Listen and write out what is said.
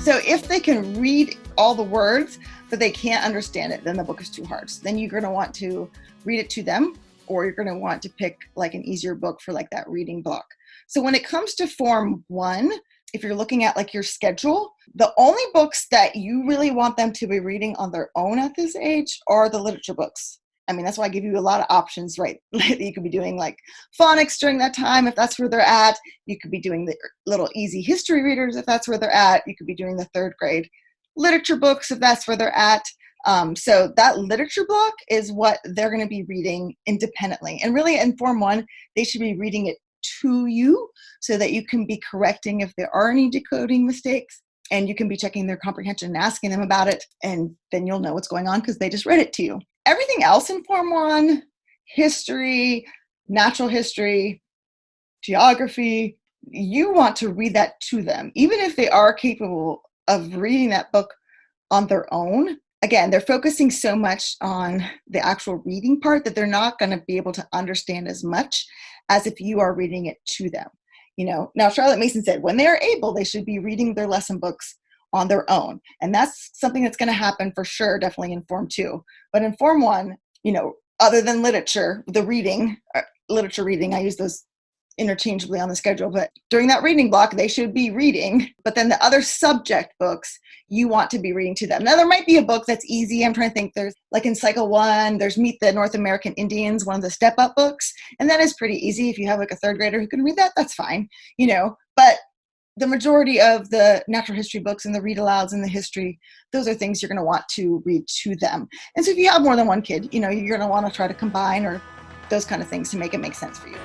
So if they can read all the words, but they can't understand it, then the book is too hard. So then you're going to want to read it to them, or you're going to want to pick like an easier book for like that reading block. So when it comes to Form 1, if you're looking at like your schedule, the only books that you really want them to be reading on their own at this age are the literature books. I mean, that's why I give you a lot of options, right? You could be doing like phonics during that time, if that's where they're at. You could be doing the little easy history readers, if that's where they're at. You could be doing the 3rd grade literature books, if that's where they're at. So that literature block is what they're going to be reading independently. And really in Form 1, they should be reading it to you so that you can be correcting if there are any decoding mistakes, and you can be checking their comprehension and asking them about it. And then you'll know what's going on because they just read it to you. Everything else in Form 1, history, natural history, geography, you want to read that to them. Even if they are capable of reading that book on their own, again, they're focusing so much on the actual reading part that they're not going to be able to understand as much as if you are reading it to them. You know, now Charlotte Mason said when they are able, they should be reading their lesson books on their own. And that's something that's going to happen for sure, definitely in Form 2. But in Form 1, you know, other than literature, the reading, literature reading, I use those interchangeably on the schedule, but during that reading block, they should be reading. But then the other subject books, you want to be reading to them. Now, there might be a book that's easy. I'm trying to think. There's like in Cycle 1, there's Meet the North American Indians, one of the step-up books. And that is pretty easy. If you have like a 3rd grader who can read that, that's fine, you know. But the majority of the natural history books and the read alouds and the history, those are things you're going to want to read to them. And so if you have more than one kid, you know, you're going to want to try to combine or those kind of things to make it make sense for you.